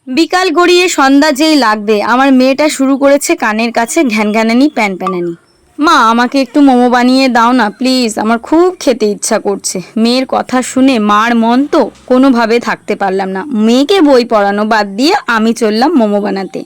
বিকাল গড়িয়ে সন্ধ্যা যেই লাগবে আমার মেয়েটা শুরু করেছে কানের কাছে ঘ্যানঘ্যানানি প্যানপ্যানানি। মা আমাকে একটু মোমো বানিয়ে দাও না প্লিজ, আমার খুব খেতে ইচ্ছা করছে। মেয়ের কথা শুনে মার মন তো কোনোভাবে থাকতে পারলাম না, মেয়েকে বই পড়ানো বাদ দিয়ে আমি চললাম মোমো বানাতে।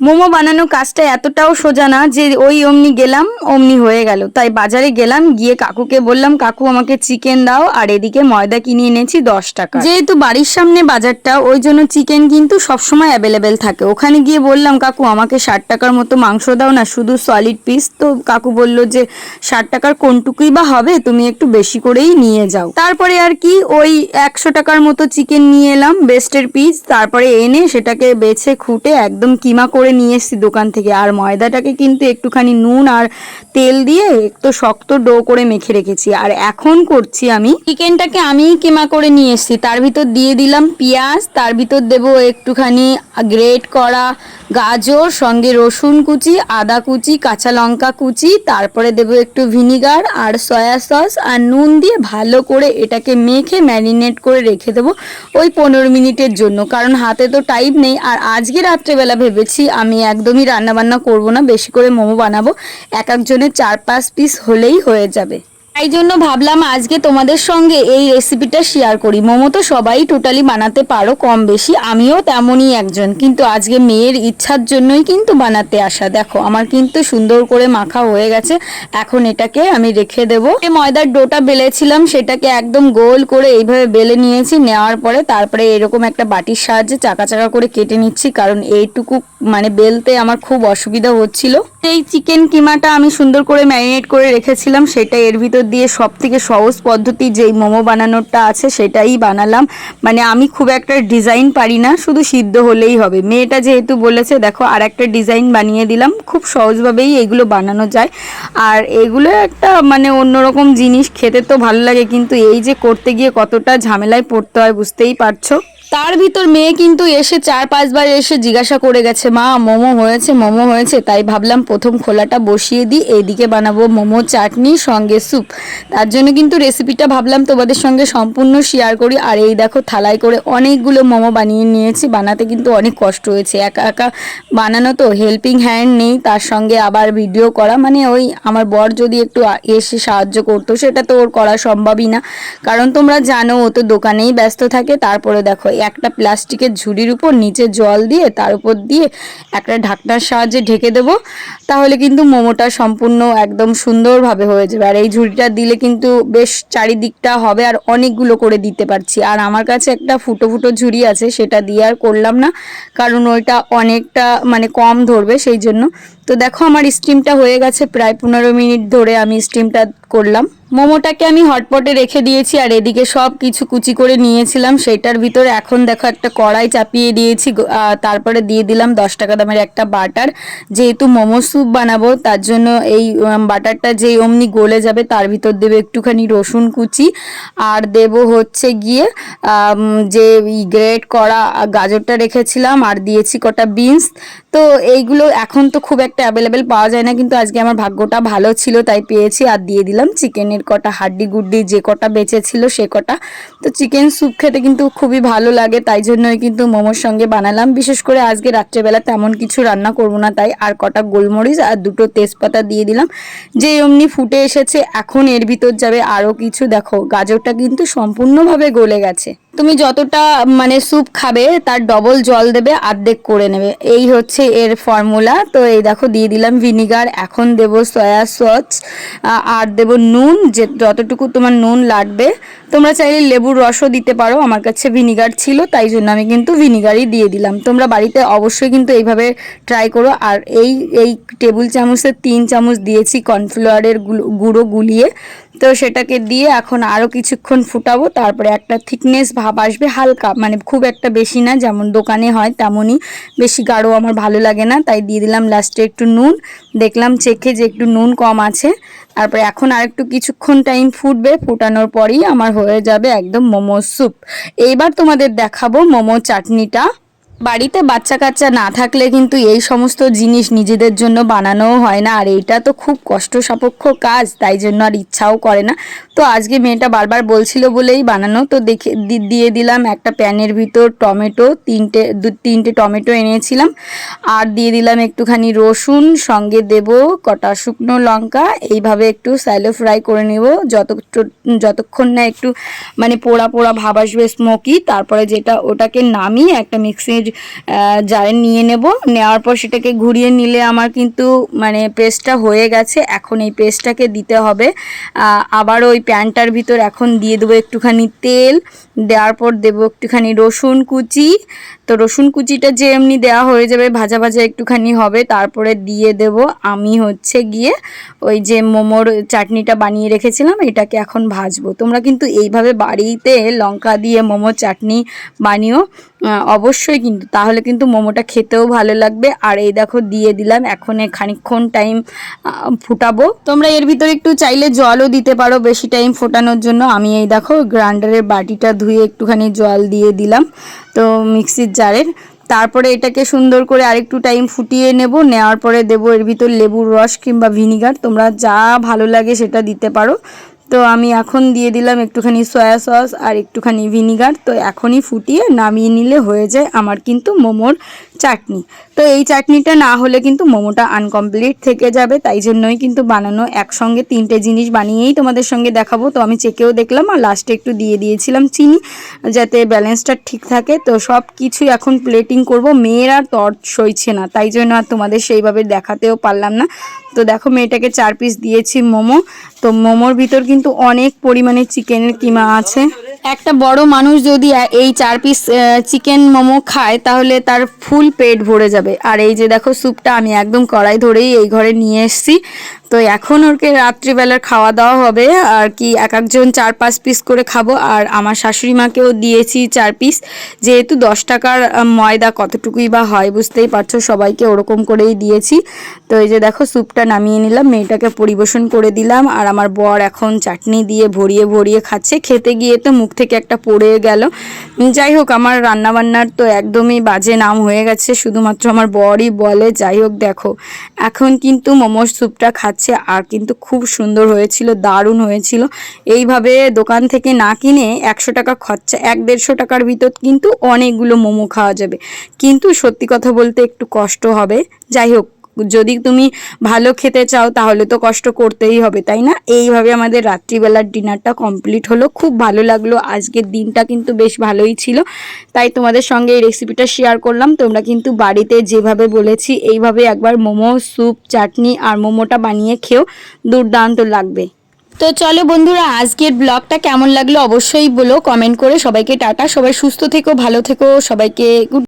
মোমো বানানো কাজটা এতটাও সোজা না যে ওই অমনি গেলাম অমনি হয়ে গেল। তাই বাজারে গেলাম, গিয়ে কাকুকে বললাম কাকু আমাকে চিকেন দাও, আর এদিকে ময়দা কিনে এনেছি 10 টাকা। যেহেতু বাড়ির সামনে বাজারটা ওই জন্য চিকেন কিন্তু সবসময় অ্যাভেলেবেল থাকে। ওখানে গিয়ে বললাম কাকু আমাকে 60 টাকার মতো মাংস দাও না, শুধু সলিড পিস। তো কাকু বলল যে 60 টাকার কোনটুকুই বা হবে, তুমি একটু বেশি করেই নিয়ে যাও। তারপরে আর কি ওই 100 টাকার মতো চিকেন নিয়ে এলাম বেস্টের পিস, তারপরে এনে সেটাকে বেছে খুঁটে একদম কিমা করে নিয়ে এসেছি দোকান থেকে। আর ময়দাটাকে কিন্তু একটুখানি নুন আর তেল দিয়ে একটু শক্ত ডো করে মেখে রেখেছি। আর এখন করছি আমি চিকেনটাকে আমিই কিমা করে নিয়ে এসেছি, তার ভিতর দিয়ে দিলাম পেঁয়াজ, তার ভিতর দেবো একটুখানি গ্রেট করা গাজর, সঙ্গে রসুন কুচি, আদা কুচি, কাঁচা লঙ্কা কুচি, তারপরে দেবো একটু ভিনিগার আর সয়া সস আর নুন দিয়ে ভালো করে এটাকে মেখে ম্যারিনেট করে রেখে দেবো ওই 15 মিনিটের জন্য। কারণ হাতে তো টাইম নেই। আর আজকে রাত্রেবেলা ভেবেছি আমি একদমই রান্নাবান্না করবো না, বেশি করে মোমো বানাবো, এক একজনের 4-5 পিস হলেই হয়ে যাবে। তাই জন্য ভাবলাম আজকে তোমাদের সঙ্গে এই রেসিপিটা শেয়ার করি। মোমো তো সবাই টোটালি বানাতে পারো কম বেশি, আমিও তেমনই একজন, কিন্তু আজকে মেয়ের ইচ্ছার জন্যই কিন্তু বানাতে আসা। দেখো আমার কিন্তু সুন্দর করে মাখা হয়ে গেছে, এখন এটাকে আমি রেখে দেবো। এই ময়দার ডোটা বেলেছিলাম সেটাকে একদম গোল করে এইভাবে বেলে নিয়েছি, নেওয়ার পরে তারপরে এরকম একটা বাটির সাহায্যে চাকা চাকা করে কেটে নিচ্ছি, কারণ এইটুকু মানে বেলতে আমার খুব অসুবিধা হচ্ছিল। এই চিকেন কিমাটা আমি সুন্দর করে ম্যারিনেট করে রেখেছিলাম, সেটা এর ভিতর দিয়ে সব থেকে সহজ পদ্ধতি যেই মোমো বানানোরটা আছে সেটাই বানালাম। মানে আমি খুব একটা ডিজাইন পারি না, শুধু সিদ্ধ হলেই হবে। মেয়েটা যেহেতু বলেছে দেখো আর একটা ডিজাইন বানিয়ে দিলাম, খুব সহজভাবেই এগুলো বানানো যায়। আর এগুলো একটা মানে অন্যরকম জিনিস, খেতে তো ভালো লাগে, কিন্তু এই যে করতে গিয়ে কতটা ঝামেলায় পড়তে হয় বুঝতেই পারছো। তার ভিতর মেয়ে কিন্তু এসে 4-5 বার এসে জিজ্ঞাসা করে গেছে মা মোমো হয়েছে মোমো হয়েছে। তাই ভাবলাম প্রথম খোলাটা বসিয়ে দিই, এইদিকে বানাবো মোমো চাটনি সঙ্গে স্যুপ। তার জন্য কিন্তু রেসিপিটা ভাবলাম তোমাদের সঙ্গে সম্পূর্ণ শেয়ার করি। আর এই দেখো থালায় করে অনেকগুলো মোমো বানিয়ে নিয়েছি, বানাতে কিন্তু অনেক কষ্ট হয়েছে, একা একা বানানো তো হেল্পিং হ্যান্ড নেই, তার সঙ্গে আবার ভিডিও করা মানে ওই আমার বর যদি একটু এসে সাহায্য করতো সেটা তো ওর করা সম্ভবই না, কারণ তোমরা জানো ও তো দোকানেই ব্যস্ত থাকে। তারপরে দেখো একটা প্লাস্টিকের ঝুড়ির উপর নিচে জল দিয়ে তার উপর দিয়ে একটা ঢাকনার সাহায্যে ঢেকে দেবো, তাহলে কিন্তু মোমোটা সম্পূর্ণ একদম সুন্দরভাবে হয়ে যাবে। আর এই ঝুড়িটা দিলে কিন্তু বেশ চারিদিকটা হবে, আর অনেকগুলো করে দিতে পারছি। আর আমার কাছে একটা ফুটো ফুটো ঝুড়ি আছে, সেটা দিয়ে আর করলাম না, কারণ ওইটা অনেকটা মানে কম ধরবে সেই জন্য। তো দেখো আমার স্টিমটা হয়ে গেছে, প্রায় 15 মিনিট ধরে আমি স্টিমটা করলাম। মোমোটাকে আমি হটপটে রেখে দিয়েছি, আর এদিকে সব কিছু কুচি করে নিয়েছিলাম সেইটার ভিতরে এখন দেখো একটা কড়াই চাপিয়ে দিয়েছি, তারপরে দিয়ে দিলাম 10 টাকা দামের একটা বাটার। যেহেতু মোমো স্যুপ বানাবো তার জন্য এই বাটারটা যেই অমনি গলে যাবে তার ভিতর দেবো একটুখানি রসুন কুচি, আর দেব হচ্ছে গিয়ে যে গ্রেট করা গাজরটা রেখেছিলাম, আর দিয়েছি কটা বিনস। তো এইগুলো এখন তো খুব একটা অ্যাভেলেবেল পাওয়া যায় না, কিন্তু আজকে আমার ভাগ্যটা ভালো ছিল তাই পেয়েছি। আর দিয়ে দিলাম চিকেনের কটা হাড্ডি গুড্ডি, যে কটা বেঁচে ছিল সে কটা। তো চিকেন স্যুপ খেতে কিন্তু খুবই ভালো লাগে, তাই জন্যই কিন্তু মোমোর সঙ্গে বানালাম। বিশেষ করে আজকে রাত্রেবেলা তেমন কিছু রান্না করব না, তাই আর কটা গোলমরিচ আর দুটো তেজপাতা দিয়ে দিলাম। যে অমনি ফুটে এসেছে, এখন এর ভিতর যাবে আরও কিছু। দেখো গাজরটা কিন্তু সম্পূর্ণভাবে গলে গেছে। তুমি যতটা মানে স্যুপ খাবে তার ডবল জল দেবে, অর্ধেক করে নেবে, এই হচ্ছে এর ফর্মুলা। তো এই দেখো দিয়ে দিলাম ভিনিগার, এখন দেব সয়া সস, আর দেব নুন, যে যতটুকু তোমার নুন লাগবে। তোমরা চাইলে লেবুর রসও দিতে পারো, আমার কাছে ভিনিগার ছিল তাই জন্য আমি কিন্তু ভিনিগারই দিয়ে দিলাম। তোমরা বাড়িতে অবশ্যই কিন্তু এইভাবে ট্রাই করো। আর এই টেবিল চামচের 3 চামচ দিয়েছি কর্নফ্লাওয়ারের গুঁড়ো গুলিয়ে। তো সেটাকে দিয়ে এখন আরও কিছুক্ষণ ফুটাবো, তারপরে একটা থিকনেস ভাব আসবে হালকা, মানে খুব একটা বেশি না, যেমন দোকানে হয় তেমনই, বেশি গাঢ় আমার ভালো লাগে না। তাই দিয়ে দিলাম লাস্টে একটু নুন, দেখলাম চেখে যে একটু নুন কম আছে। তারপরে এখন আর একটু কিছুক্ষণ টাইম ফুটবে, ফুটানোর পরেই আমার হয়ে যাবে একদম মোমো স্যুপ। এইবার তোমাদের দেখাবো মোমো চাটনিটা। বাড়িতে বাচ্চা কাচ্চা না থাকলে কিন্তু এই সমস্ত জিনিস নিজেদের জন্য বানানোও হয় না, আর এইটা তো খুব কষ্ট সাপেক্ষ কাজ, তাই জন্য আর ইচ্ছাও করে না। তো আজকে মেয়েটা বারবার বলছিল বলেই বানানো। তো দেখে দিয়ে দিলাম একটা প্যানের ভিতর টমেটো, তিনটে টমেটো এনেছিলাম, আর দিয়ে দিলাম একটুখানি রসুন, সঙ্গে দেব কটা শুকনো লঙ্কা। এইভাবে একটু স্যালো ফ্রাই করে নেব যতক্ষণ না একটু মানে পোড়া পোড়া ভাব আসবে, স্মোকি। তারপরে ওটাকে নামিয়ে একটা মিক্সির জারে নিয়ে নেব। নেওয়ার পর সেটাকে ঘুরিয়ে নিলে আমার কিন্তু মানে পেস্টটা হয়ে গেছে। এখন এই পেস্টটাকে দিতে হবে। আবার ওই প্যানটার ভিতর এখন দিয়ে দেবো একটুখানি তেল। দেওয়ার পর দেবো একটুখানি রসুন কুচি। তো রসুন কুচিটা যে এমনি দেওয়া হয়ে যাবে, ভাজা ভাজা একটুখানি হবে। তারপরে দিয়ে দেব আমি হচ্ছে গিয়ে ওই যে মোমোর চাটনিটা বানিয়ে রেখেছিলাম, এটাকে এখন ভাজবো। তোমরা কিন্তু এইভাবে বাড়িতে লঙ্কা দিয়ে মোমোর চাটনি বানিও অবশ্যই, কিন্তু তাহলে কিন্তু মোমোটা খেতেও ভালো লাগবে। আর এই দেখো দিয়ে দিলাম, এখন খানিকক্ষণ টাইম ফুটাবো। তোমরা এর ভিতরে একটু চাইলে জলও দিতে পারো বেশি টাইম ফোটানোর জন্য। আমি এই দেখো গ্রাইন্ডারের বাটিটা ধুয়ে একটুখানি জল দিয়ে দিলাম তো মিক্সির জারের। তারপরে এটাকে সুন্দর করে আরেকটু টাইম ফুটিয়ে নেব। নেওয়ার পরে দেবো এর ভিতর লেবুর রস কিংবা ভিনিগার, তোমরা যা ভালো লাগে সেটা দিতে পারো। তো আমি এখন দিয়ে দিলাম একটুখানি সয়া সস আর একটুখানি ভিনিগার। তো এখনই ফুটিয়ে নামিয়ে নিলে হয়ে যায় আমার কিন্তু মোমোর চাটনি। তো এই চাটনিটা না হলে কিন্তু মোমোটা আনকমপ্লিট থেকে যাবে, তাই জন্যই কিন্তু বানানো। একসঙ্গে তিনটে জিনিস বানিয়েই তোমাদের সঙ্গে দেখাবো। তো আমি চেকেও দেখলাম, আর লাস্টে একটু দিয়ে দিয়েছিলাম চিনি, যাতে ব্যালেন্সটা ঠিক থাকে। তো সব কিছু এখন প্লেটিং করব। মেয়ের আর তর সইছে না, তাই জন্য আর তোমাদের সেইভাবে দেখাতেও পারলাম না। তো দেখো মেয়েটাকে 4 পিস দিয়েছি মোমো। তো মোমোর ভিতর কিন্তু অনেক পরিমাণে চিকেনের কিমা আছে। একটা বড় মানুষ যদি এই 4 পিস চিকেন মোমো খায় তাহলে তার ফুল পেট ভরে যাবে। আর এই যে দেখো স্যুপটা আমি একদম কড়াই ধরেই এই ঘরে নিয়ে এসেছি। তো এখন ওকে রাত্রিবেলার খাওয়া দাওয়া হবে আর কি, এক একজন 4-5 পিস করে খাবো। আর আমার শাশুড়ি মাকেও দিয়েছি 4 পিস, যেহেতু 10 টাকার ময়দা কতটুকুই বা হয় বুঝতেই পারছো, সবাইকে ওরকম করেই দিয়েছি। তো এই যে দেখো স্যুপটা নামিয়ে নিলাম, মেয়েটাকে পরিবেশন করে দিলাম। আর আমার বর এখন চাটনি দিয়ে ভরিয়ে ভরিয়ে খাচ্ছে। খেতে গিয়ে তো মুখ থেকে একটা পড়ে গেল। যাই হোক, আমার রান্নাবান্নার তো একদমই বাজে নাম হয়ে গেছে, শুধুমাত্র আমার বরই বলে। যাই হোক দেখো এখন কিন্তু মোমোর স্যুপটা খাচ্ছে, আর কিন্তু খুব সুন্দর হয়েছিল, দারুণ হয়েছিল। এইভাবে দোকান থেকে না কিনে 100 টাকা খরচা, 1-150 টাকার ভিতর কিন্তু অনেকগুলো মোমো খাওয়া যাবে। কিন্তু সত্যি কথা বলতে একটু কষ্ট হবে। যাই হোক, যদি তুমি ভালো খেতে চাও তাহলে তো কষ্ট করতেই হবে, তাই না? এইভাবে আমাদের রাত্রিবেলার ডিনারটা কমপ্লিট হলো। খুব ভালো লাগলো, আজকের দিনটা কিন্তু বেশ ভালোই ছিল, তাই তোমাদের সঙ্গে এই রেসিপিটা শেয়ার করলাম। তোমরা কিন্তু বাড়িতে যেভাবে বলেছি এইভাবে একবার মোমো, স্যুপ, চাটনি আর মোমোটা বানিয়ে খেও, দুর্দান্ত লাগবে। তো চলো বন্ধুরা, আজকের ব্লগটা কেমন লাগলো অবশ্যই বলো কমেন্ট করে। সবাইকে টাটা, সবাই সুস্থ থেকো, ভালো থেকো, সবাইকে গুড।